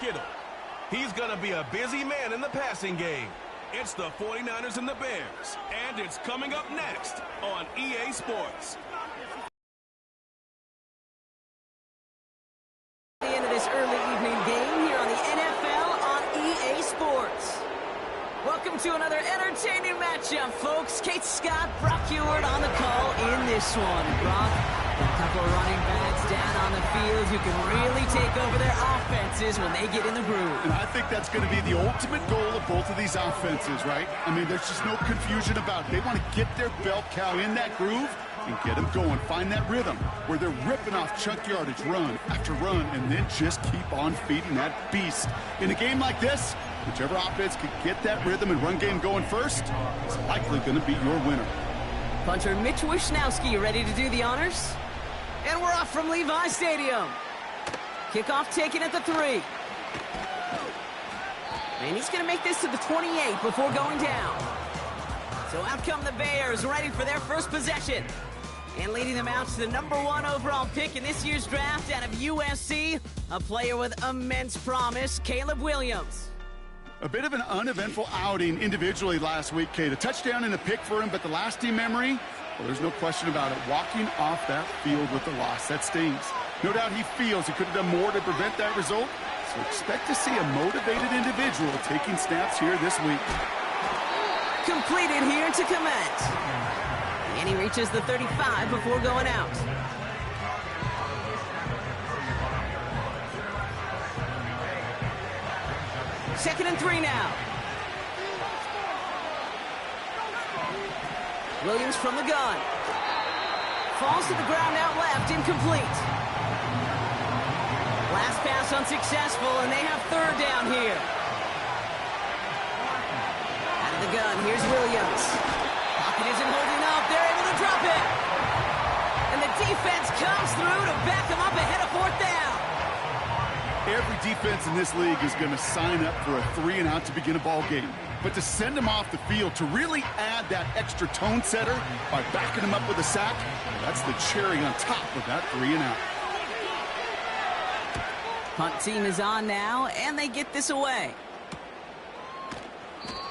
Kittle. He's going to be a busy man in the passing game. It's the 49ers and the Bears, and it's coming up next on EA Sports. The end of this early evening game here on the NFL on EA Sports. Welcome to another entertaining matchup, folks. Kate Scott, Brock Huard on the call in this one. Brock, a couple of running backs down on the field who can really take over their offenses when they get in the groove. And I think that's going to be the ultimate goal of both of these offenses, right? I mean, there's just no confusion about it. They want to get their bell cow in that groove and get them going. Find that rhythm where they're ripping off chunk yardage, run after run, and then just keep on feeding that beast. In a game like this, whichever offense can get that rhythm and run game going first is likely going to be your winner. Punter Mitch Wishnowsky ready to do the honors. And we're off from Levi Stadium. Kickoff taken at the 3. And he's going to make this to the 28 before going down. So out come the Bears, ready for their first possession. And leading them out to the #1 overall pick in this year's draft out of USC, a player with immense promise, Caleb Williams. A bit of an uneventful outing individually last week, Kate. A touchdown and a pick for him, but the lasting memory, well, there's no question about it. Walking off that field with the loss, that stings. No doubt he feels he could have done more to prevent that result, so expect to see a motivated individual taking snaps here this week. Completed here to Kmet. And he reaches the 35 before going out. Second and 3 now. Williams from the gun. Falls to the ground out left, incomplete. Last pass unsuccessful, and they have third down here. Out of the gun, here's Williams. Pocket isn't holding up, they're able to drop it. And the defense comes through to back them up ahead of fourth down. Every defense in this league is going to sign up for a 3-and-out to begin a ball game. But to send them off the field, to really add that extra tone setter by backing them up with a sack, that's the cherry on top of that 3-and-out. Punt team is on now, and they get this away.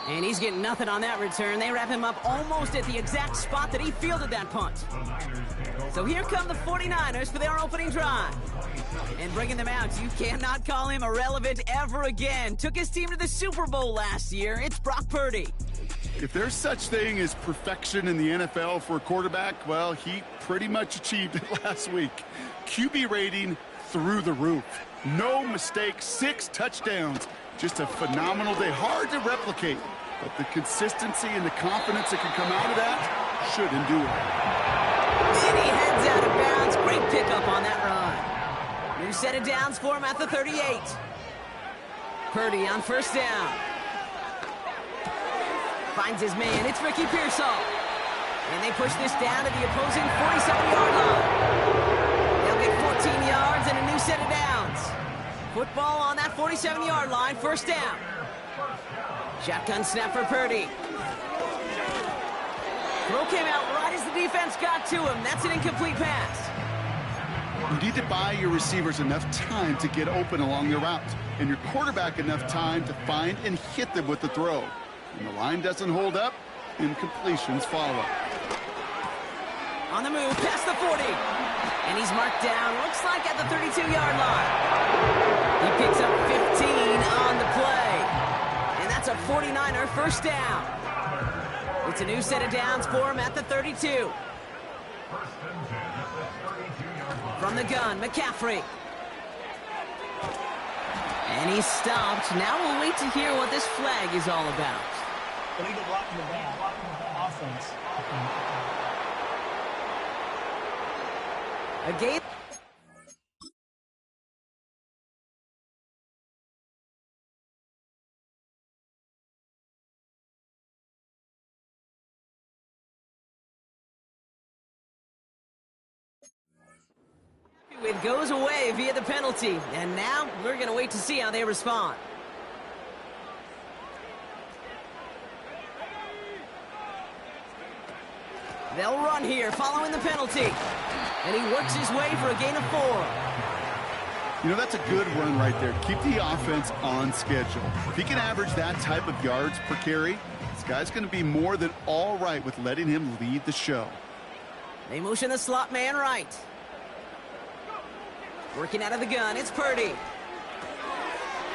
And he's getting nothing on that return. They wrap him up almost at the exact spot that he fielded that punt. So here come the 49ers for their opening drive. And bringing them out, you cannot call him irrelevant ever again. Took his team to the Super Bowl last year. It's Brock Purdy. If there's such thing as perfection in the NFL for a quarterback, well, he pretty much achieved it last week. QB rating through the roof. No mistakes, 6 touchdowns. Just a phenomenal day. Hard to replicate, but the consistency and the confidence that can come out of that should endure. And he heads out of bounds. Great pickup on that run. New set of downs for him at the 38. Purdy on first down. Finds his man. It's Ricky Pearsall. And they push this down to the opposing 47-yard line. They'll get 14 yards and a new set of downs. Football on that 47-yard line. First down. Shotgun snap for Purdy. Throw came out right as the defense got to him. That's an incomplete pass. You need to buy your receivers enough time to get open along their route, and your quarterback enough time to find and hit them with the throw. When the line doesn't hold up, incompletions follow. On the move, past the 40. And he's marked down, looks like at the 32-yard line. He picks up 15 on the play. And that's a 49er first down. It's a new set of downs for him at the 32. From the gun, McCaffrey. And he's stopped. Now we'll wait to hear what this flag is all about. Illegal blocking the ball, blocking the offense. A game. It goes away via the penalty, and now we're going to wait to see how they respond. They'll run here following the penalty, and he works his way for a gain of 4. You know, that's a good run right there. Keep the offense on schedule. If he can average that type of yards per carry, this guy's going to be more than all right with letting him lead the show. They motion the slot man right. Working out of the gun, it's Purdy.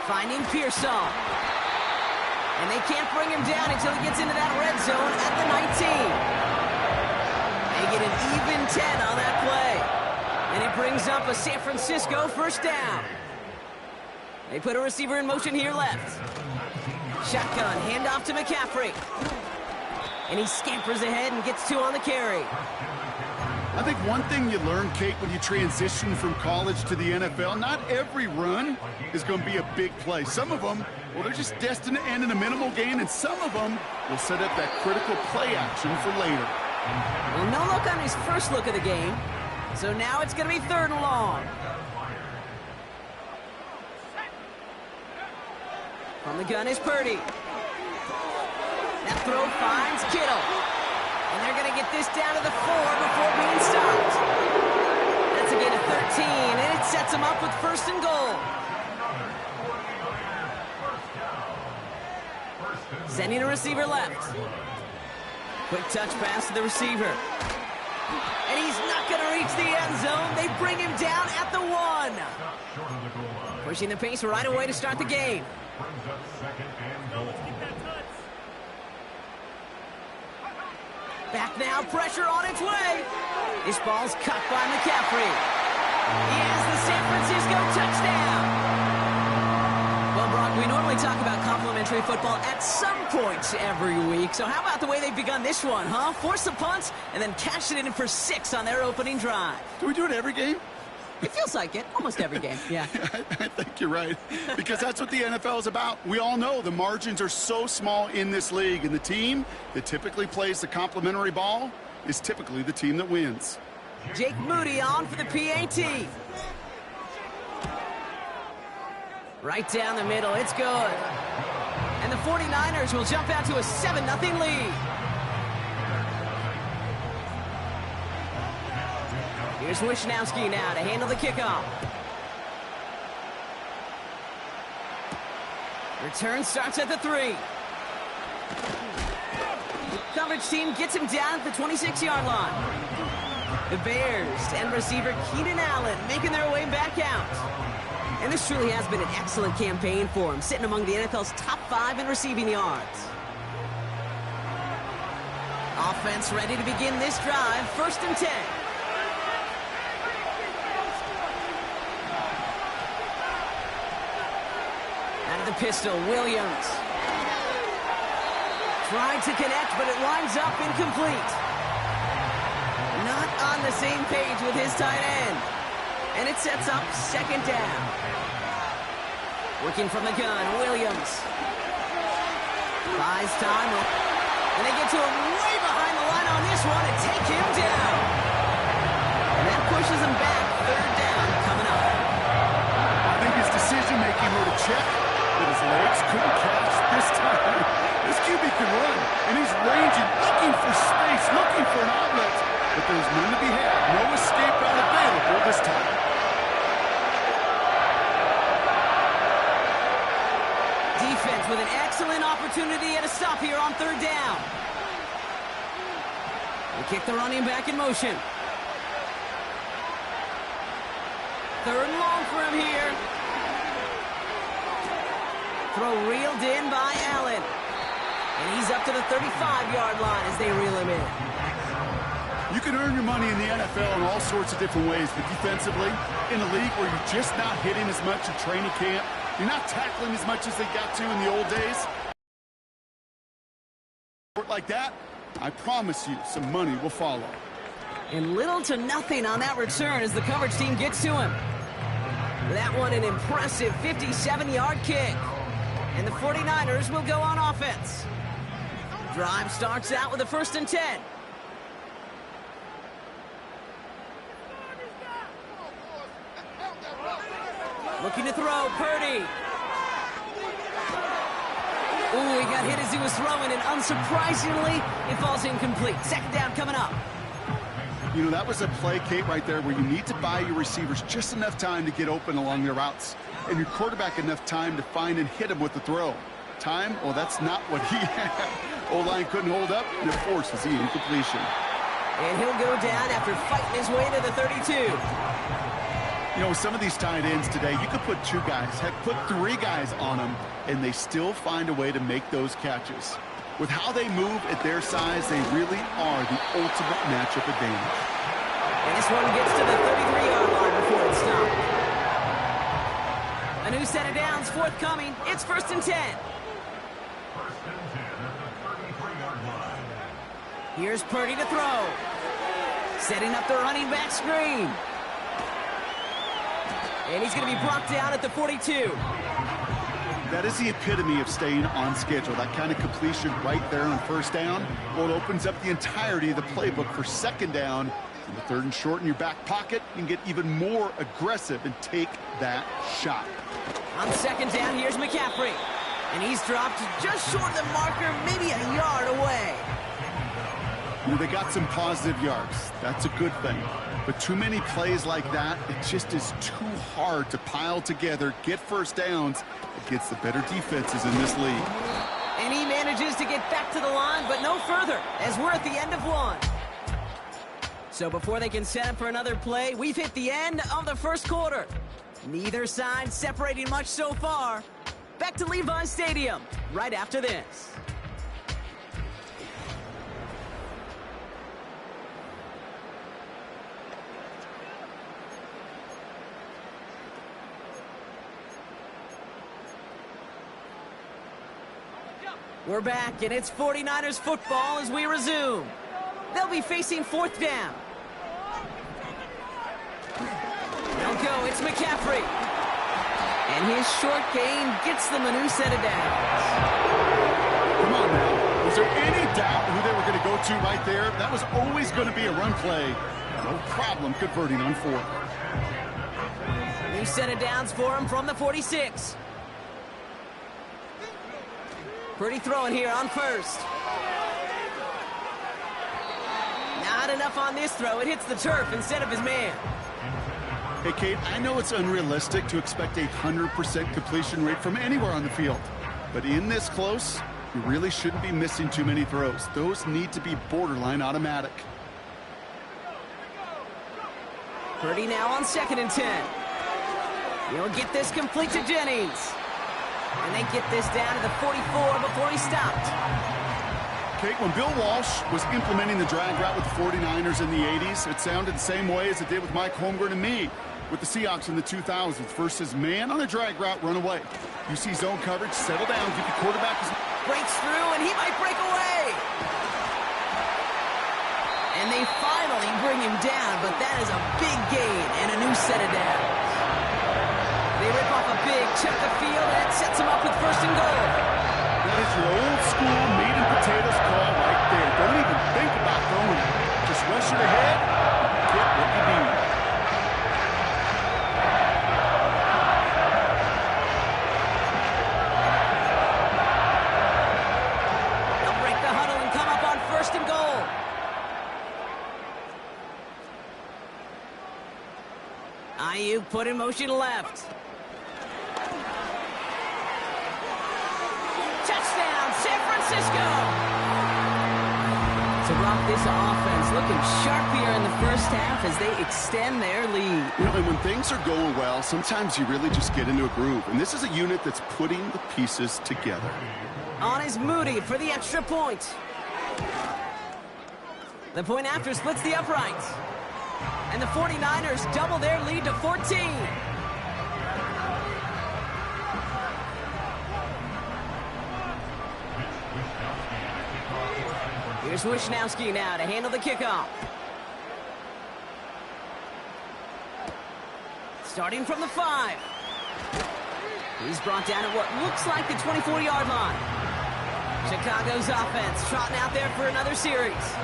Finding Pearsall. And they can't bring him down until he gets into that red zone at the 19. They get an even 10 on that play. And it brings up a San Francisco first down. They put a receiver in motion here left. Shotgun, handoff to McCaffrey. And he scampers ahead and gets 2 on the carry. I think one thing you learn, Kate, when you transition from college to the NFL, not every run is going to be a big play. Some of them, well, they're just destined to end in a minimal gain, and some of them will set up that critical play action for later. Well, no look on his first look of the game. So now it's going to be 3rd and long. From the gun is Purdy. That throw finds Kittle. And they're going to get this down to the 4 before being stopped. That's a gain of 13, and it sets them up with 1st and goal. Sending a receiver left. Quick touch pass to the receiver. And he's not going to reach the end zone. They bring him down at the 1. Pushing the pace right away to start the game. Back now, pressure on its way. This ball's cut by McCaffrey. He has the San Francisco touchdown. Well, Brock, we normally talk about complimentary football at some points every week. So how about the way they've begun this one, huh? Force the punts and then cash it in for 6 on their opening drive. Do we do it every game? It feels like it. Almost every game, yeah. I think you're right, because that's what the NFL is about. We all know the margins are so small in this league, and the team that typically plays the complimentary ball is typically the team that wins. Jake Moody on for the PAT. Right down the middle, it's good. And the 49ers will jump out to a 7-0 lead. Here's Wishnowski now to handle the kickoff. Return starts at the 3. The coverage team gets him down at the 26-yard line. The Bears and receiver Keenan Allen making their way back out. And this truly has been an excellent campaign for him, sitting among the NFL's top 5 in receiving yards. Offense ready to begin this drive, 1st and 10. The pistol, Williams. Tried to connect, but it lines up incomplete. Not on the same page with his tight end. And it sets up 2nd down. Working from the gun, Williams. Buys time. And they get to him way behind the line on this one and take him down. And that pushes him back, 3rd down coming up. I think his decision-making were to check. But his legs couldn't catch this time. This QB can run, and he's ranging, looking for space, looking for an outlet. But there's none to be had. No escape route available this time. Defense with an excellent opportunity at a stop here on 3rd down. They kick the running back in motion. 3rd and long for him here. Throw reeled in by Allen. And he's up to the 35-yard line as they reel him in. You can earn your money in the NFL in all sorts of different ways, but defensively, in a league where you're just not hitting as much in training camp, you're not tackling as much as they got to in the old days. Like that, I promise you some money will follow. And little to nothing on that return as the coverage team gets to him. That one an impressive 57-yard kick. And the 49ers will go on offense. Drive starts out with a 1st and 10. Looking to throw, Purdy. Ooh, he got hit as he was throwing, and unsurprisingly, it falls incomplete. 2nd down coming up. You know, that was a play, Kate, right there where you need to buy your receivers just enough time to get open along their routes, and your quarterback enough time to find and hit him with the throw. Time? Well, that's not what he had. O-line couldn't hold up, and it forces the incompletion. And he'll go down after fighting his way to the 32. You know, with some of these tight ends today, you could put 2 guys, heck, put 3 guys on them, and they still find a way to make those catches. With how they move at their size, they really are the ultimate matchup advantage. And this one gets to the 33-yard line before it's stopped. A new set of downs forthcoming. It's 1st and 10. Here's Purdy to throw. Setting up the running back screen. And he's going to be brought down at the 42. That is the epitome of staying on schedule. That kind of completion right there on 1st down. Well, it opens up the entirety of the playbook for 2nd down. And the 3rd and short in your back pocket, you can get even more aggressive and take that shot. On 2nd down, here's McCaffrey. And he's dropped just short of the marker, maybe a yard away. You know, they got some positive yards. That's a good thing. But too many plays like that, it just is too hard to pile together, get 1st downs against the better defenses in this league. And he manages to get back to the line, but no further, as we're at the end of 1. So before they can set up for another play, we've hit the end of the 1st quarter. Neither side separating much so far. Back to Levi's Stadium right after this. We're back, and it's 49ers football as we resume. They'll be facing 4th down. They'll go, it's McCaffrey. And his short gain gets them a new set of downs. Come on now. Was there any doubt who they were going to go to right there? That was always going to be a run play. No problem converting on 4th. New set of downs for him from the 46. Pretty throwing here on 1st. Not enough on this throw. It hits the turf instead of his man. Hey, Kate, I know it's unrealistic to expect a 100% completion rate from anywhere on the field. But in this close, you really shouldn't be missing too many throws. Those need to be borderline automatic. Purdy now on 2nd and 10. He'll get this complete to Jennings. And they get this down to the 44 before he stopped. Kate, when Bill Walsh was implementing the drag route with the 49ers in the 80s, it sounded the same way as it did with Mike Holmgren and me with the Seahawks in the 2000s. Versus man on a drag route, run away. You see zone coverage, settle down, give your quarterback his... Breaks through, and he might break away. And they finally bring him down, but that is a big gain and a new set of downs. They rip off a big chunk of field, and it sets them up with 1st and goal. That is your old school meat and potatoes call right there. Don't even think about throwing it. Just rush it ahead and get what you need. They'll break the huddle and come up on 1st and goal. Ayuk put in motion left. Touchdown, San Francisco! To rock this offense, looking sharp here in the 1st half as they extend their lead. You know, and when things are going well, sometimes you really just get into a groove. And this is a unit that's putting the pieces together. On is Moody for the extra point. The point after splits the uprights. And the 49ers double their lead to 14. Here's Wishnowski now to handle the kickoff. Starting from the 5. He's brought down at what looks like the 24-yard line. Chicago's offense trotting out there for another series.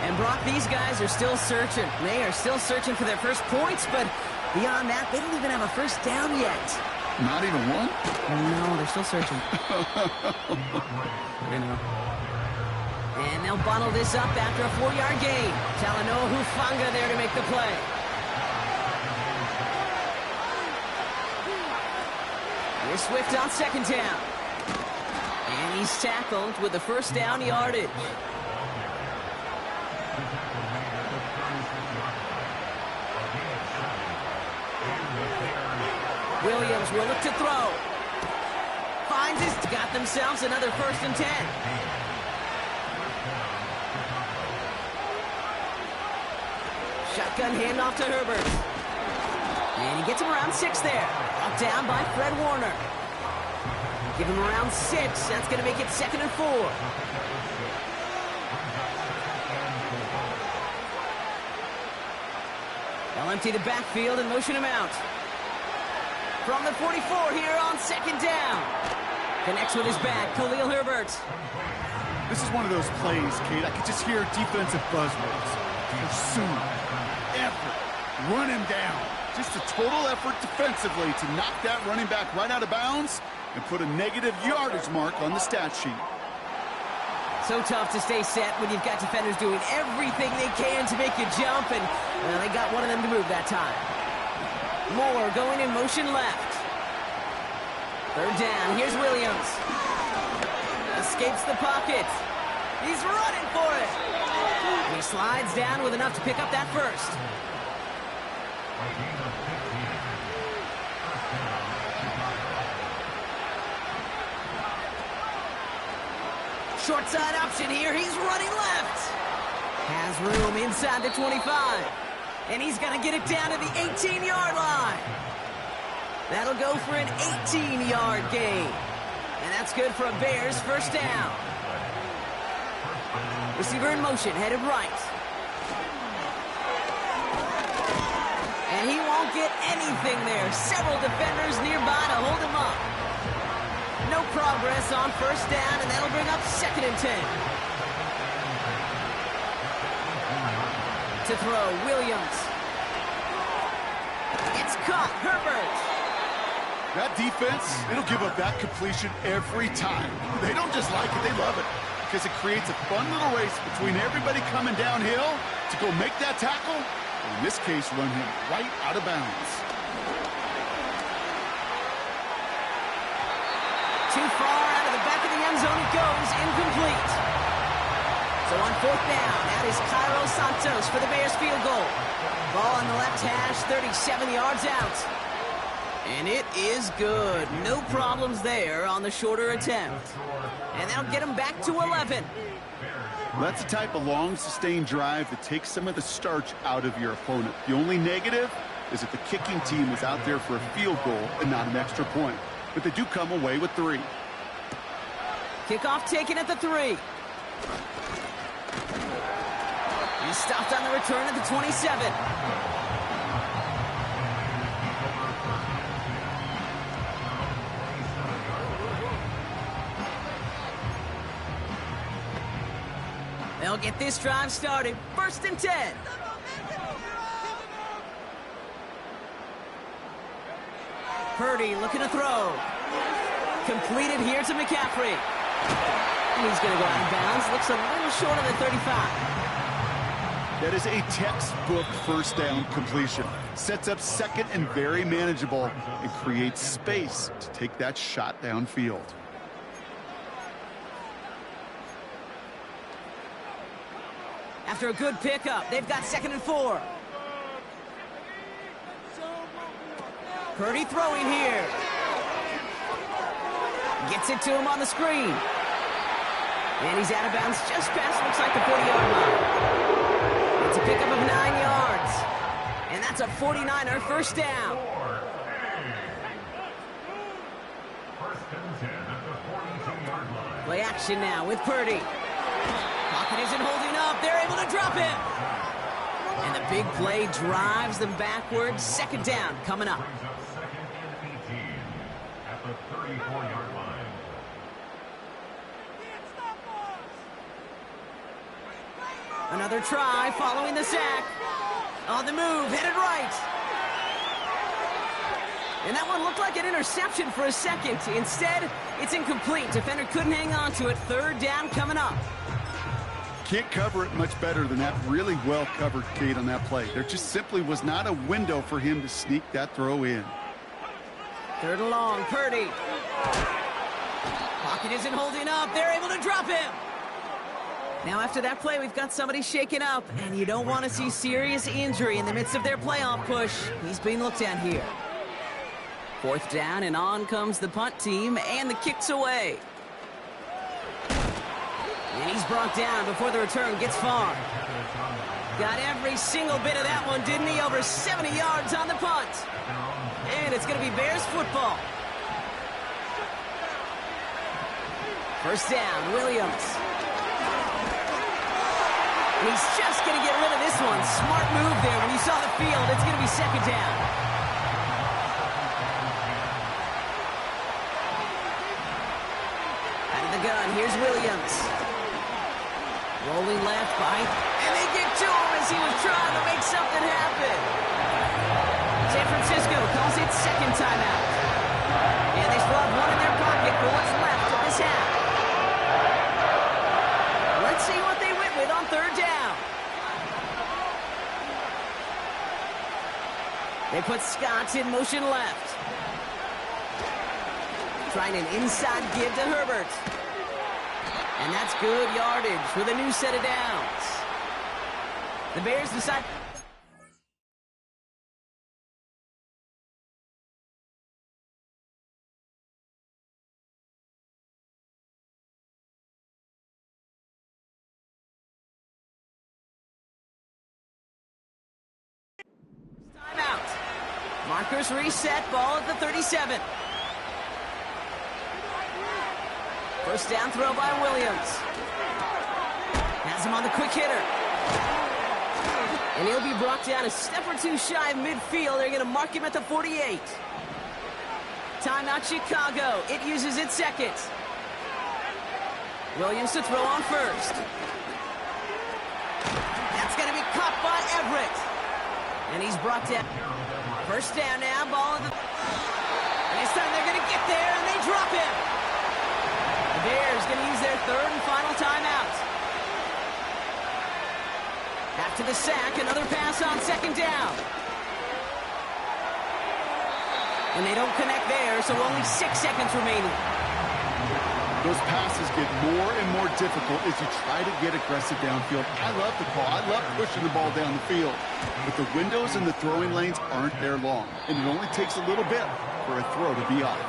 And Brock, these guys are still searching. They are still searching for their first points, but beyond that, they don't even have a 1st down yet. Not even one? No, they're still searching. You know. And they'll bottle this up after a 4-yard gain. Talanoa Hufanga there to make the play. Here's Swift on second down. And he's tackled with the first down yardage. Williams will look to throw. Finds his, got themselves another 1st and 10. Shotgun handoff to Herbert. And he gets him around 6 there. Brought down by Fred Warner. Give him around 6. That's going to make it 2nd and 4. They'll empty the backfield and motion him out. From the 44 here on 2nd down. Connects with his back, Khalil Herbert. This is one of those plays, Kate. I could just hear defensive buzzwords. Pursue, effort, run him down. Just a total effort defensively to knock that running back right out of bounds and put a negative yardage mark on the stat sheet. So tough to stay set when you've got defenders doing everything they can to make you jump, and well, they got one of them to move that time. Moore going in motion left. 3rd down, here's Williams. Escapes the pocket. He's running for it. And he slides down with enough to pick up that first. Short side option here. He's running left. Has room inside the 25. And he's going to get it down to the 18-yard line. That'll go for an 18-yard gain. And that's good for a Bears 1st down. Receiver in motion, headed right. And he won't get anything there. Several defenders nearby to hold him up. No progress on 1st down, and that'll bring up 2nd and 10. To throw, Williams. It's caught, Herbert. That defense, it'll give up that completion every time. They don't just like it, they love it. Because it creates a fun little race between everybody coming downhill to go make that tackle, or in this case, run him right out of bounds. Too far out of the back of the end zone it goes, incomplete. So on 4th down, that is Cairo Santos for the Bears field goal. Ball on the left hash, 37 yards out. And it is good. No problems there on the shorter attempt. And that'll get him back to 11. That's the type of long, sustained drive that takes some of the starch out of your opponent. The only negative is that the kicking team is out there for a field goal and not an extra point. But they do come away with 3. Kickoff taken at the 3. He's stopped on the return at the 27. They'll get this drive started. 1st and 10. Purdy looking to throw. Completed here to McCaffrey. And he's going to go out of bounds. Looks a little short of the 35. That is a textbook 1st down completion. Sets up 2nd and very manageable and creates space to take that shot downfield. After a good pickup, they've got 2nd and 4. Purdy throwing here. Gets it to him on the screen. And he's out of bounds just past, looks like the 40-yard line. It's a pickup of 9 yards. And that's a 49er 1st down. Play action now with Purdy. Pocket isn't holding up. They're able to drop him. And the big play drives them backwards. 2nd down coming up. Another try following the sack. On the move, headed right. And that one looked like an interception for a second. Instead, it's incomplete. Defender couldn't hang on to it. 3rd down coming up. Can't cover it much better than that. Really well covered, Kate, on that play. There just simply was not a window for him to sneak that throw in. 3rd and long, Purdy. Pocket isn't holding up. They're able to drop him. Now after that play, we've got somebody shaken up, and you don't want to see serious injury in the midst of their playoff push. He's being looked at here. 4th down, and on comes the punt team, and the kick's away. And he's brought down before the return gets far. Got every single bit of that one, didn't he? Over 70 yards on the punt. And it's going to be Bears football. 1st down, Williams. And he's just going to get rid of this one. Smart move there. When you saw the field, it's going to be 2nd down. Out of the gun, here's Williams. Rolling left by, and they get to him as he was trying to make something happen. San Francisco calls it 2nd timeout. And they still have one in their pocket for what's left of this half. Let's see what they went with on 3rd down. They put Scott in motion left. Trying an inside give to Herbert. And that's good yardage with a new set of downs. The Bears decide... Timeout. Markers reset, ball at the 37. 1st down throw by Williams. Has him on the quick hitter. And he'll be brought down a step or two shy of midfield. They're going to mark him at the 48. Timeout Chicago. It uses its 2nd. Williams to throw on 1st. That's going to be caught by Everett. And he's brought down. 1st down now, ball at the... And this time they're going to get there, and they drop him. The Bears going to use their 3rd and final timeout. After the sack, another pass on 2nd down. And they don't connect there, so only 6 seconds remaining. Those passes get more and more difficult as you try to get aggressive downfield. I love the call. I love pushing the ball down the field. But the windows and the throwing lanes aren't there long. And it only takes a little bit for a throw to be off.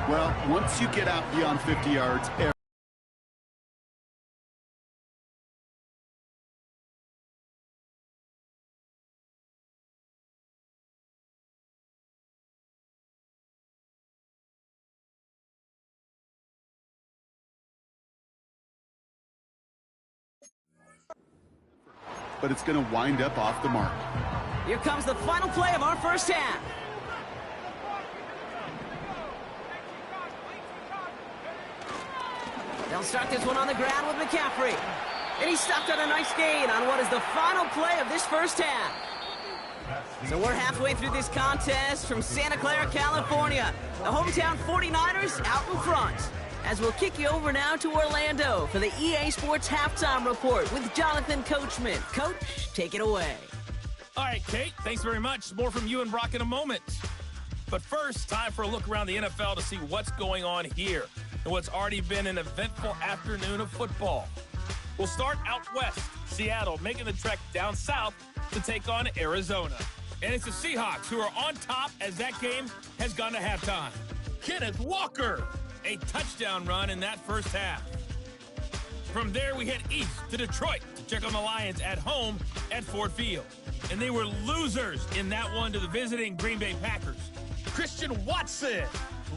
Well, once you get out beyond 50 yards... but it's going to wind up off the mark. Here comes the final play of our 1st half. They'll start this one on the ground with McCaffrey. And he stopped on a nice gain on what is the final play of this 1st half. So we're halfway through this contest from Santa Clara, California. The hometown 49ers out in front. As we'll kick you over now to Orlando for the EA Sports Halftime Report with Jonathan Coachman. Coach, take it away. All right, Kate, thanks very much. More from you and Brock in a moment. But first, time for a look around the NFL to see what's going on here and what's already been an eventful afternoon of football. We'll start out west, Seattle making the trek down south to take on Arizona. And it's the Seahawks who are on top as that game has gone to halftime. Kenneth Walker, a touchdown run in that 1st half. From there, we head east to Detroit to check on the Lions at home at Ford Field. And they were losers in that one to the visiting Green Bay Packers. Christian Watson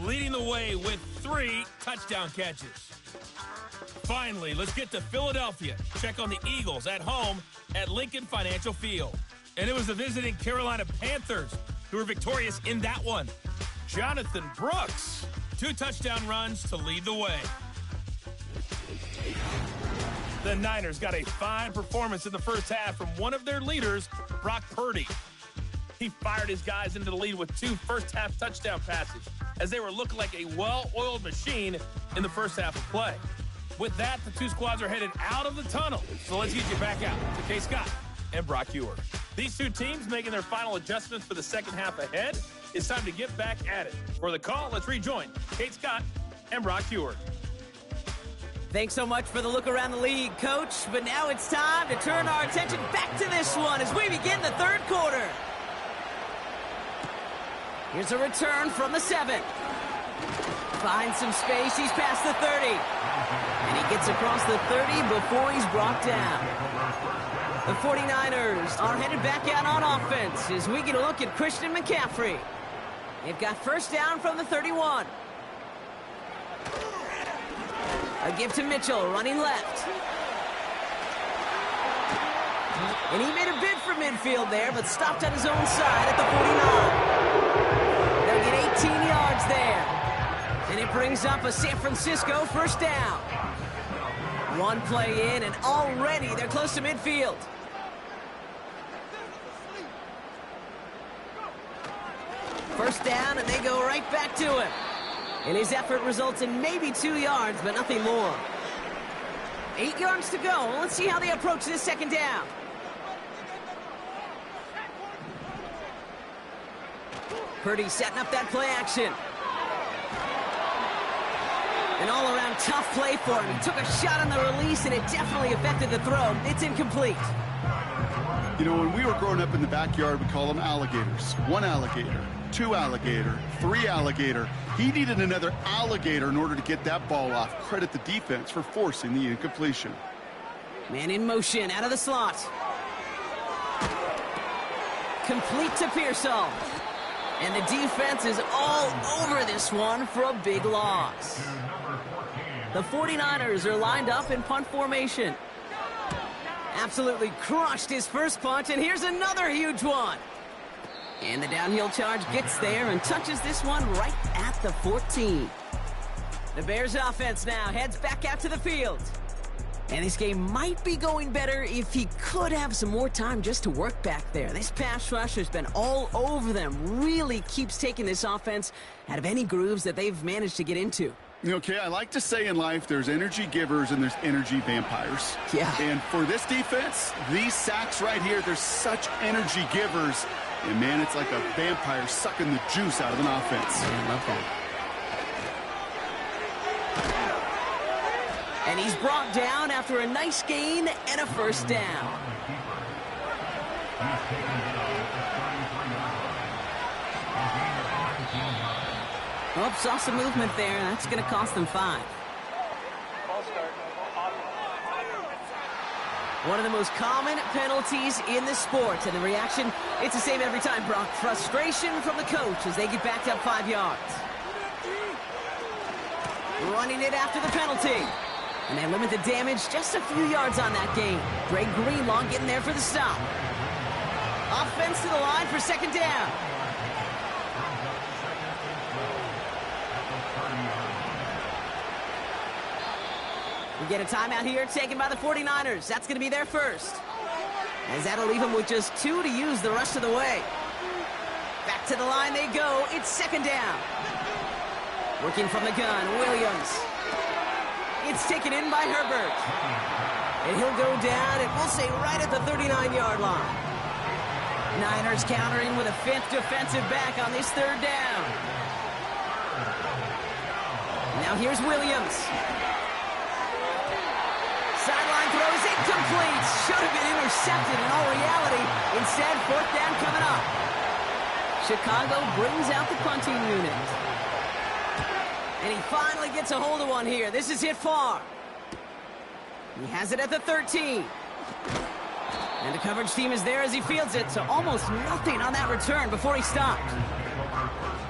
leading the way with 3 touchdown catches. Finally, let's get to Philadelphia. Check on the Eagles at home at Lincoln Financial Field. And it was the visiting Carolina Panthers who were victorious in that one. Jonathan Brooks, 2 touchdown runs to lead the way. The Niners got a fine performance in the 1st half from one of their leaders, Brock Purdy. He fired his guys into the lead with 2 first-half touchdown passes as they were looking like a well-oiled machine in the 1st half of play. With that, the two squads are headed out of the tunnel. So let's get you back out to Kate Scott and Brock Huard. These two teams making their final adjustments for the second half ahead. It's time to get back at it. For the call, let's rejoin Kate Scott and Brock Huard. Thanks so much for the look around the league, Coach. But now it's time to turn our attention back to this one as we begin the third quarter. Here's a return from the 7. Finds some space. He's past the 30. And he gets across the 30 before he's brought down. The 49ers are headed back out on offense as we get a look at Christian McCaffrey. They've got first down from the 31. A give to Mitchell, running left. And he made a bid for midfield there, but stopped on his own side at the 49. They'll get 18 yards there. And it brings up a San Francisco first down. One play in, and already they're close to midfield. First down, and they go right back to him. And his effort results in maybe 2 yards, but nothing more. 8 yards to go. Let's see how they approach this second down. Purdy setting up that play action. An all-around tough play for him. He took a shot on the release, and it definitely affected the throw. It's incomplete. You know, when we were growing up in the backyard, we call them alligators. 1 alligator, 2 alligator, 3 alligator. He needed another alligator in order to get that ball off. Credit the defense for forcing the incompletion. Man in motion, out of the slot. Complete to Pearsall. And the defense is all over this one for a big loss. The 49ers are lined up in punt formation. Absolutely crushed his first punt, and here's another huge one. And the downhill charge gets there and touches this one right at the 14. The Bears offense now heads back out to the field. And this game might be going better if he could have some more time just to work back there. This pass rush has been all over them. Really keeps taking this offense out of any grooves that they've managed to get into. Okay, I like to say in life there's energy givers and there's energy vampires. Yeah. And for this defense, these sacks right here, they're such energy givers. And, man, it's like a vampire sucking the juice out of an offense. I love that. And he's brought down after a nice gain and a first down. Oh, saw some movement there. That's going to cost them 5. One of the most common penalties in the sport. And the reaction, it's the same every time, Brock. Frustration from the coach as they get backed up 5 yards. Running it after the penalty. And they limit the damage just a few yards on that game. Greg Greenlaw getting there for the stop. Offense to the line for second down. We get a timeout here taken by the 49ers. That's going to be their first. As that'll leave them with just 2 to use the rest of the way. Back to the line they go. It's second down. Working from the gun, Williams. It's taken in by Herbert. And he'll go down, and we'll say right at the 39-yard line. Niners countering with a 5th defensive back on this third down. Now here's Williams. Sideline throws incomplete. Should have been intercepted in all reality. Instead, fourth down coming up. Chicago brings out the punting unit. And he finally gets a hold of one here. This is hit far. He has it at the 13. And the coverage team is there as he fields it, so almost nothing on that return before he stopped.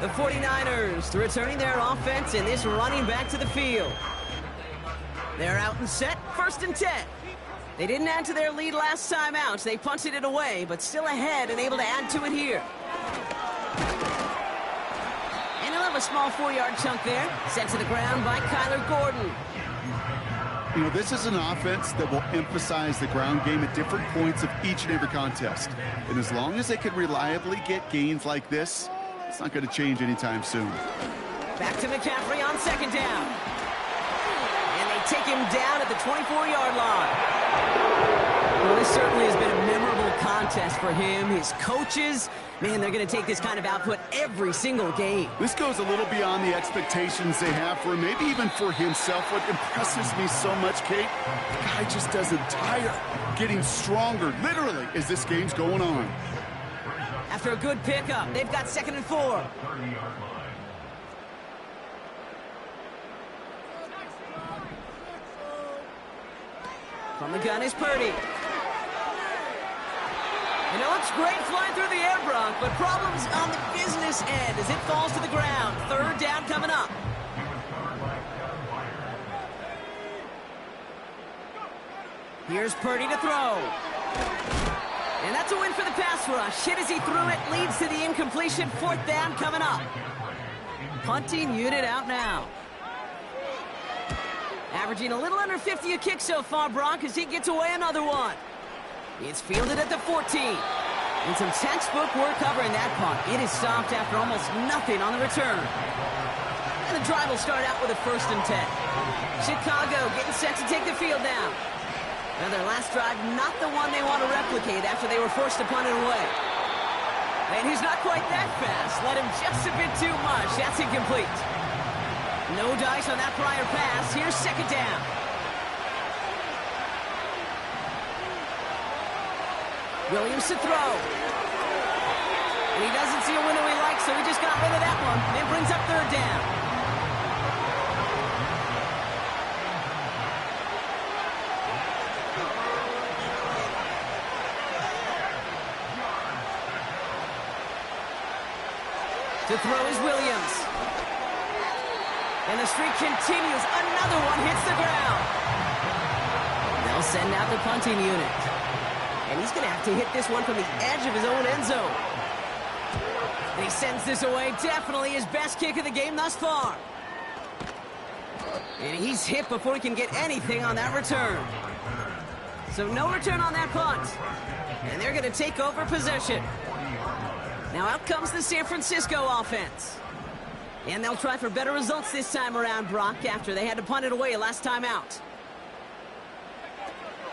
The 49ers returning their offense and this running back to the field. They're out and set, 1st and 10. They didn't add to their lead last time out. They punted it away, but still ahead and able to add to it here. And he'll have a small 4-yard chunk there, sent to the ground by Kyler Gordon. You know, this is an offense that will emphasize the ground game at different points of each and every contest. And as long as they can reliably get gains like this, it's not going to change anytime soon. Back to McCaffrey on second down. And they take him down at the 24-yard line. Well, this certainly has been a memorable contest for him. His coaches, man, they're going to take this kind of output every single game. This goes a little beyond the expectations they have for him, maybe even for himself. What impresses me so much, Kate, the guy just doesn't tire, getting stronger, literally, as this game's going on. After a good pickup, they've got 2nd and 4. From the gun is Purdy. And it looks great flying through the air, Brock, but problems on the business end as it falls to the ground. 3rd down coming up. Here's Purdy to throw. And that's a win for the pass rush. Hit as he threw it, leads to the incompletion. 4th down coming up. Punting unit out now. Averaging a little under 50 a kick so far, Brock, as he gets away another one. It's fielded at the 14. And some textbook work covering that punt. It is stopped after almost nothing on the return. And the drive will start out with a 1st and 10. Chicago getting set to take the field down. Now their last drive, not the one they want to replicate after they were forced to punt it away. And he's not quite that fast. Let him just a bit too much. That's incomplete. No dice on that prior pass. Here's 2nd down. Williams to throw. And he doesn't see a window he likes, so he just got rid of that one. It brings up 3rd down. To throw is Williams. And the streak continues. Another one hits the ground. They'll send out the punting unit. And he's going to have to hit this one from the edge of his own end zone. And he sends this away. Definitely his best kick of the game thus far. And he's hit before he can get anything on that return. So no return on that punt. And they're going to take over possession. Now out comes the San Francisco offense. And they'll try for better results this time around, Brock, after they had to punt it away last time out.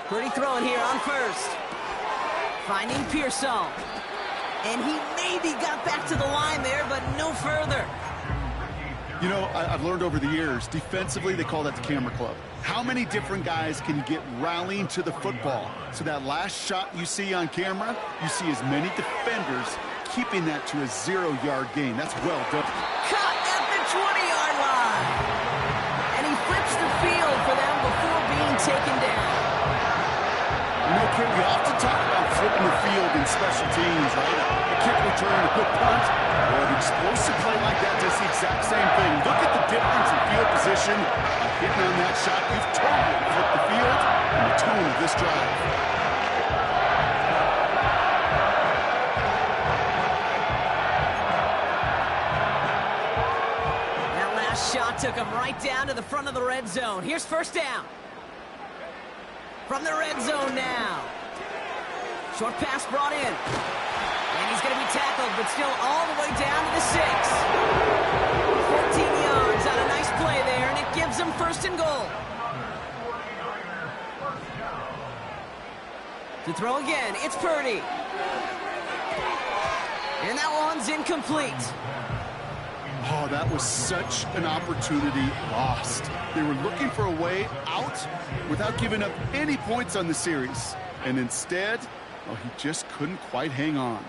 Purdy throwing here on 1st. Finding Pearsall. And he maybe got back to the line there, but no further. You know, I've learned over the years, defensively, they call that the camera club. How many different guys can you get rallying to the football? So that last shot you see on camera, you see as many defenders keeping that to a 0-yard gain. That's well done. Caught at the 20-yard line. And he flips the field for them before being taken down. You know, Kim, we often talk about flipping the field in special teams, right? A kick return, a good punt. Well, an explosive play like that does the exact same thing. Look at the difference in field position. Hitting on that shot, you've totally flipped the field and the tone of this drive. That last shot took him right down to the front of the red zone. Here's 1st down. From the red zone now. Short pass brought in. And he's going to be tackled, but still all the way down to the 6. 14 yards on a nice play there, and it gives them 1st and goal. To throw again, it's Purdy. And that one's incomplete. Oh, that was such an opportunity lost. They were looking for a way out without giving up any points on the series. And instead, well, he just couldn't quite hang on.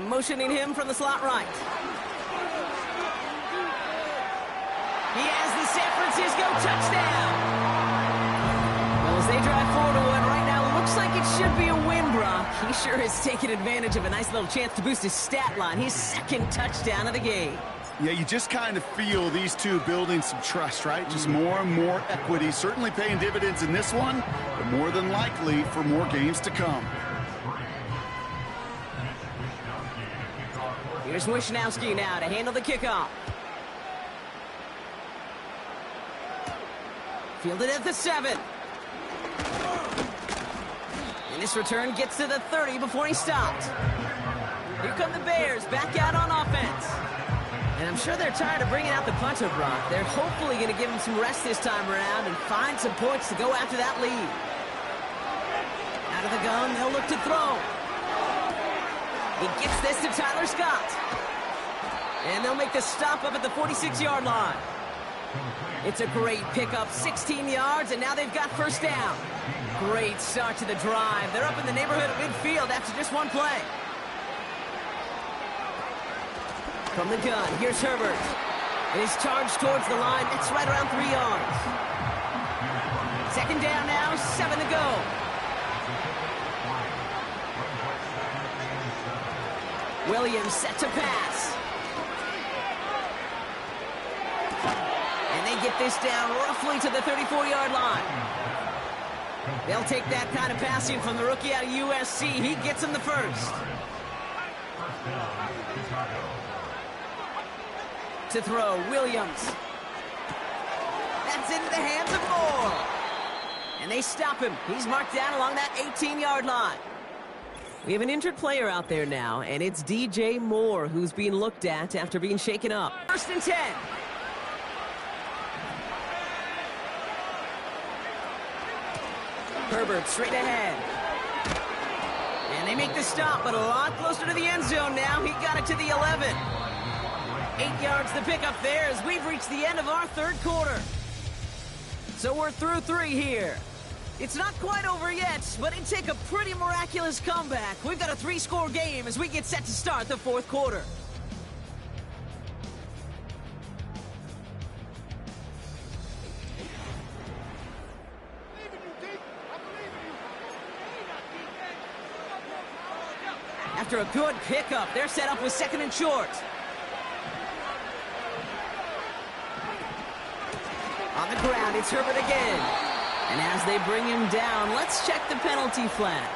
Motioning him from the slot right. He has the San Francisco touchdown. Well, as they drive forward to one right now, looks like it should be a win, Brock. He sure has taken advantage of a nice little chance to boost his stat line. His 2nd touchdown of the game. Yeah, you just kind of feel these two building some trust, right? Just more and more equity. Certainly paying dividends in this one, but more than likely for more games to come. Here's Wishnowski now to handle the kickoff. Fielded at the 7. And this return gets to the 30 before he stopped. Here come the Bears back out on offense. And I'm sure they're tired of bringing out the punter, Brock. They're hopefully going to give him some rest this time around and find some points to go after that lead. Out of the gun, they'll look to throw. He gets this to Tyler Scott. And they'll make the stop up at the 46-yard line. It's a great pickup, 16 yards, and now they've got first down. Great start to the drive. They're up in the neighborhood of midfield after just one play. From the gun, here's Herbert. And he's charged towards the line. That's right around 3 yards. Second down now, 7 to go. Williams set to pass. And they get this down roughly to the 34-yard line. They'll take that kind of passing from the rookie out of USC. He gets him the first. To throw, Williams. That's into the hands of Moore. And they stop him. He's marked down along that 18-yard line. We have an injured player out there now, and it's DJ Moore who's being looked at after being shaken up. First and 10. Herbert straight ahead. And they make the stop, but a lot closer to the end zone now. He got it to the 11. 8 yards to pick up there as we've reached the end of our third quarter. So we're through 3 here. It's not quite over yet, but it'd take a pretty miraculous comeback. We've got a 3-score game as we get set to start the fourth quarter. After a good pickup, they're set up with second and short. On the ground, it's Herbert again. And as they bring him down, let's check the penalty flag.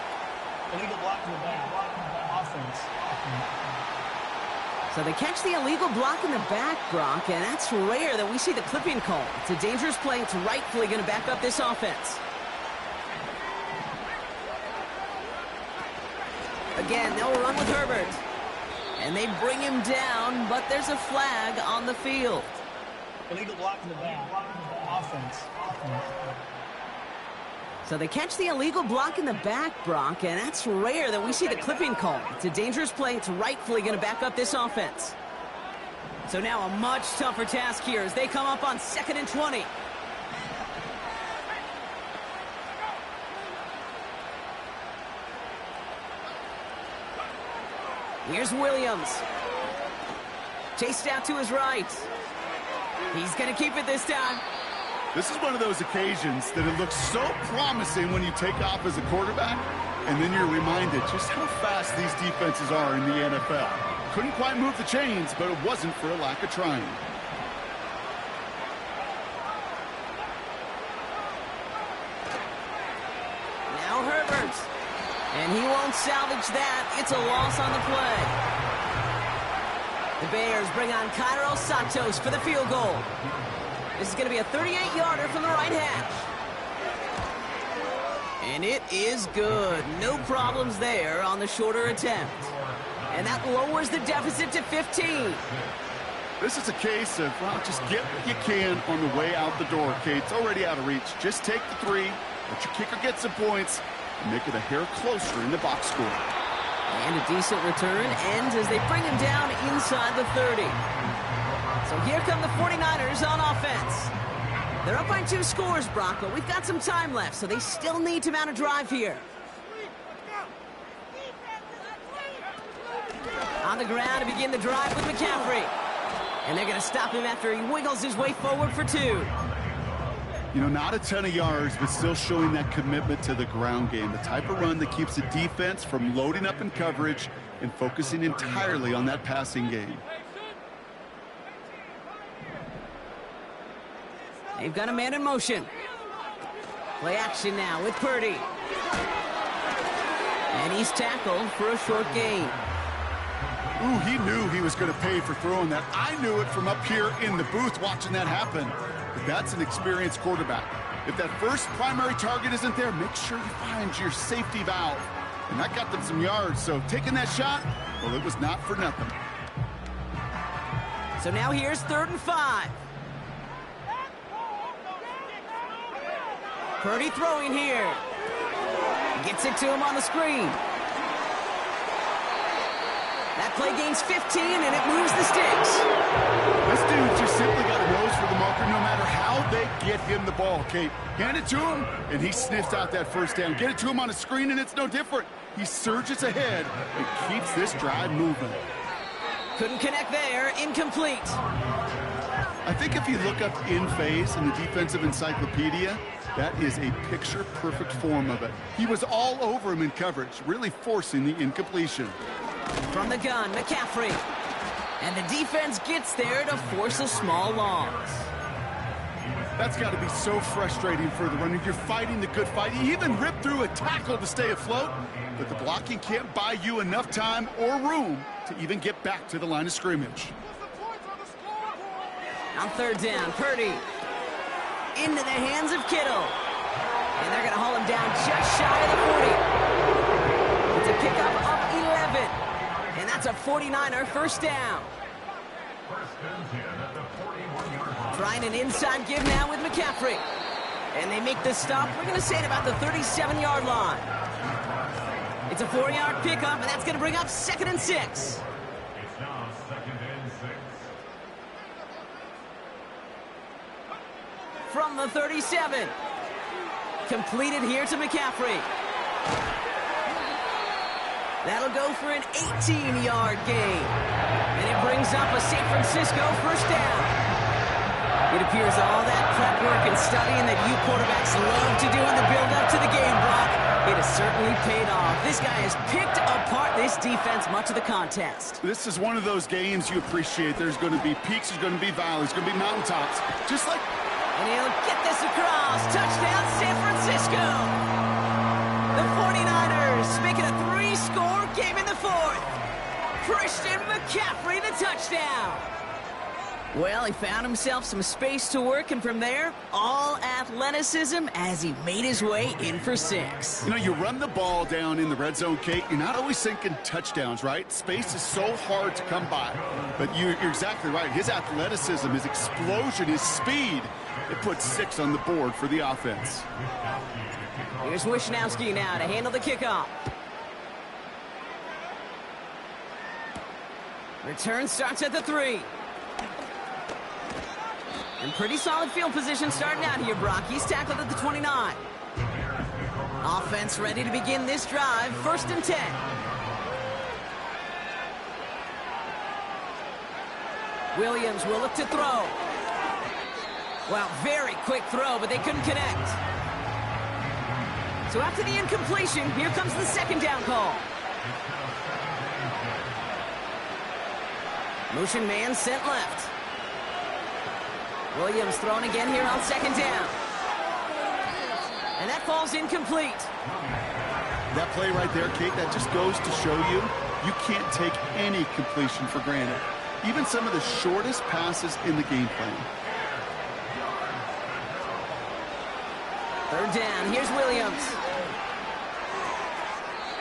Illegal block in the back. Offense. So they catch the illegal block in the back, Brock, and that's rare that we see the clipping call. It's a dangerous play. It's rightfully going to back up this offense. Again, they'll run with Herbert. And they bring him down, but there's a flag on the field. Illegal block in the back. Offense. So they catch the illegal block in the back, Brock, and that's rare that we see the clipping call. It's a dangerous play. It's rightfully going to back up this offense. So now a much tougher task here as they come up on 2nd and 20. Here's Williams. Chased out to his right. He's going to keep it this time. This is one of those occasions that it looks so promising when you take off as a quarterback, and then you're reminded just how fast these defenses are in the NFL. Couldn't quite move the chains, but it wasn't for a lack of trying. Now Herbert. And he won't salvage that. It's a loss on the play. The Bears bring on Cairo Santos for the field goal. This is going to be a 38-yarder from the right hash. And it is good. No problems there on the shorter attempt. And that lowers the deficit to 15. This is a case of, well, just get what you can on the way out the door, okay? It's already out of reach. Just take the 3, let your kicker get some points, and make it a hair closer in the box score. And a decent return ends as they bring him down inside the 30. So here come the 49ers on offense. They're up by 2 scores, Brock, but we've got some time left, so they still need to mount a drive here. On the ground to begin the drive with McCaffrey. And they're going to stop him after he wiggles his way forward for 2. You know, not a ton of yards, but still showing that commitment to the ground game. The type of run that keeps the defense from loading up in coverage and focusing entirely on that passing game. They've got a man in motion. Play action now with Purdy. And he's tackled for a short gain. Ooh, he knew he was going to pay for throwing that. I knew it from up here in the booth watching that happen. But that's an experienced quarterback. If that first primary target isn't there, make sure you find your safety valve. And that got them some yards, so taking that shot, well, it was not for nothing. So now here's 3rd and 5. Purdy throwing here. Gets it to him on the screen. That play gains 15, and it moves the sticks. This dude just simply got a nose for the marker no matter how they get him the ball, Kate. Hand it to him, and he sniffs out that first down. Get it to him on a screen, and it's no different. He surges ahead and keeps this drive moving. Couldn't connect there. Incomplete. I think if you look up in phase in the defensive encyclopedia, that is a picture-perfect form of it. He was all over him in coverage, really forcing the incompletion. From the gun, McCaffrey. And the defense gets there to force a small loss. That's got to be so frustrating for the runner. You're fighting the good fight. You even ripped through a tackle to stay afloat, but the blocking can't buy you enough time or room to even get back to the line of scrimmage. On 3rd down, Purdy. Into the hands of Kittle. And they're going to haul him down just shy of the 40. It's a pickup of 11. And that's a 49er first down. Trying an inside give now with McCaffrey. And they make the stop, we're going to say, at about the 37-yard line. It's a 4-yard pickup, and that's going to bring up 2nd and 6. From the 37. Completed here to McCaffrey. That'll go for an 18-yard gain. And it brings up a San Francisco first down. It appears all that prep work and studying that you quarterbacks love to do in the build-up to the game, Brock, it has certainly paid off. This guy has picked apart this defense much of the contest. This is one of those games you appreciate. There's going to be peaks, there's going to be valleys, there's going to be mountaintops. Just like... And he'll get this across. Touchdown, San Francisco. The 49ers make it a 3-score game in the 4th. Christian McCaffrey, the touchdown. Well, he found himself some space to work, and from there, all athleticism as he made his way in for 6. You know, you run the ball down in the red zone, Kate, you're not always thinking touchdowns, right? Space is so hard to come by. But you're exactly right. His athleticism, his explosion, his speed, it puts 6 on the board for the offense. Here's Wishnowski now to handle the kickoff. Return starts at the 3. And pretty solid field position starting out here, Brock. He's tackled at the 29. Offense ready to begin this drive. 1st and 10. Williams will look to throw. Well, very quick throw, but they couldn't connect. So after the incompletion, here comes the 2nd down call. Motion man sent left. Williams thrown again here on 2nd down. And that falls incomplete. That play right there, Kate, that just goes to show you, you can't take any completion for granted. Even some of the shortest passes in the game plan. 3rd down, here's Williams.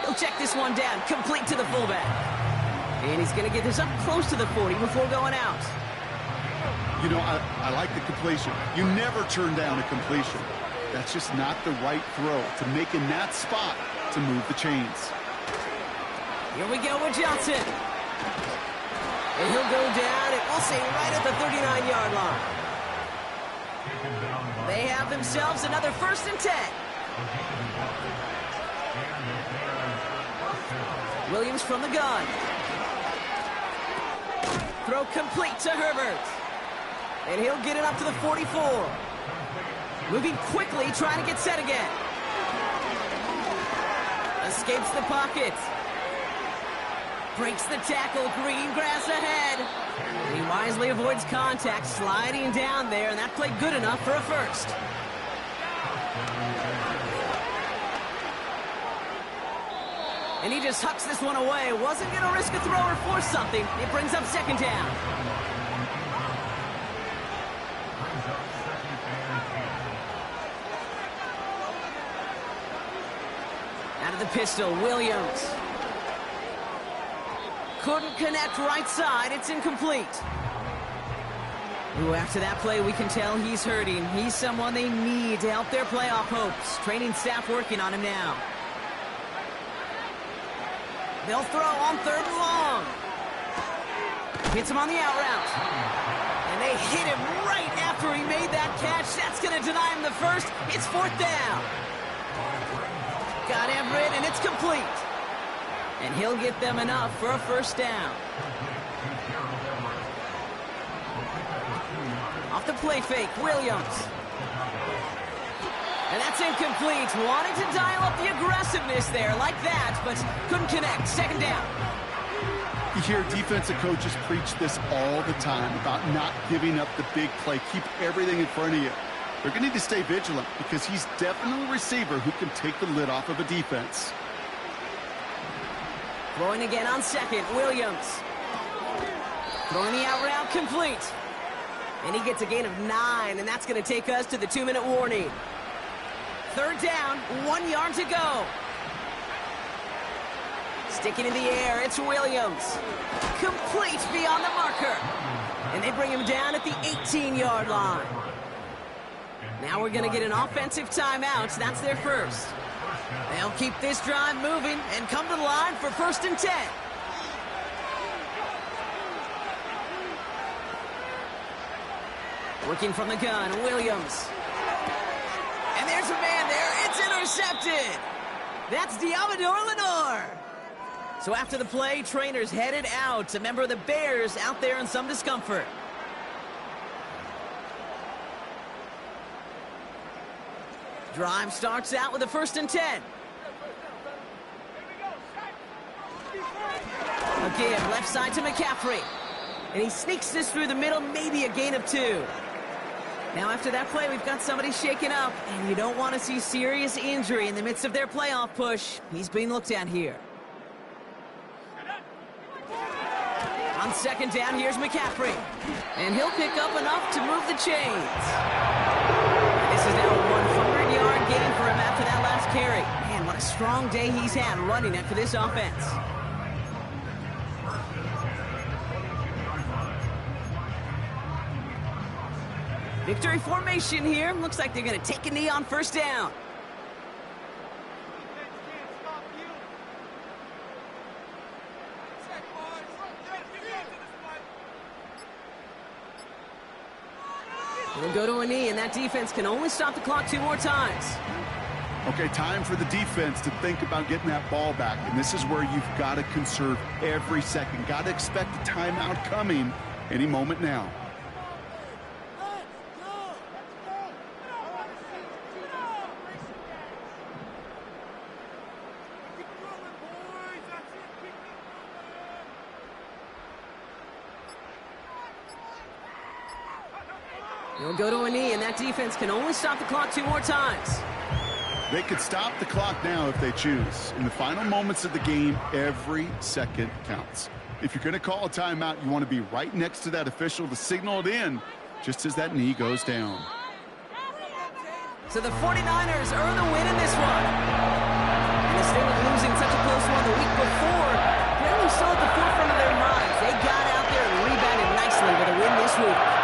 He'll check this one down, complete to the fullback. And he's going to get this up close to the 40 before going out. You know, I like the completion. You never turn down a completion. That's just not the right throw to make in that spot to move the chains. Here we go with Johnson. And he'll go down, and we'll say right at the 39-yard line. They have themselves another 1st and 10. Williams from the gun. Throw complete to Herbert. And he'll get it up to the 44. Moving quickly, trying to get set again. Escapes the pocket. Breaks the tackle. Green grass ahead. And he wisely avoids contact, sliding down there, and that played good enough for a 1st. And he just hucks this one away. Wasn't going to risk a throw or force something. It brings up 2nd down. Out of the pistol, Williams. Couldn't connect right side. It's incomplete. Ooh, after that play, we can tell he's hurting. He's someone they need to help their playoff hopes. Training staff working on him now. They'll throw on 3rd and long. Hits him on the out route. And they hit him right after he made that catch. That's going to deny him the first. It's 4th down. Got Everett, and it's complete. And he'll get them enough for a 1st down. Off the play fake, Williams. And that's incomplete. Wanted to dial up the aggressiveness there like that, but couldn't connect. 2nd down. You hear defensive coaches preach this all the time about not giving up the big play. Keep everything in front of you. They're going to need to stay vigilant because he's definitely a receiver who can take the lid off of a defense. Throwing again on 2nd, Williams. Throwing the out route complete. And he gets a gain of 9, and that's going to take us to the 2-minute warning. 3rd down, 1 yard to go. Sticking in the air, it's Williams. Complete beyond the marker. And they bring him down at the 18-yard line. Now we're going to get an offensive timeout. That's their first. They'll keep this drive moving and come to the line for 1st and 10. Working from the gun, Williams. And there's a man there. It's intercepted. That's Diamador Lenore. So after the play, trainers headed out. A member of the Bears out there in some discomfort. Drive starts out with a 1st and 10. Again, left side to McCaffrey. And he sneaks this through the middle, maybe a gain of 2. Now after that play, we've got somebody shaken up, and you don't want to see serious injury in the midst of their playoff push. He's being looked at here. On 2nd down, here's McCaffrey. And he'll pick up enough to move the chains. This is now a 100-yard gain for him after that last carry. Man, what a strong day he's had running it for this offense. Victory formation here. Looks like they're going to take a knee on 1st down. We'll go to a knee, and that defense can only stop the clock 2 more times. Okay, time for the defense to think about getting that ball back. And this is where you've got to conserve every second. Got to expect a timeout coming any moment now. He'll go to a knee, and that defense can only stop the clock 2 more times. They could stop the clock now if they choose. In the final moments of the game, every second counts. If you're going to call a timeout, you want to be right next to that official to signal it in just as that knee goes down. So the 49ers earn the win in this one. And instead of losing such a close one the week before, they're still at the forefront of their minds. They got out there and rebounded nicely with a win this week.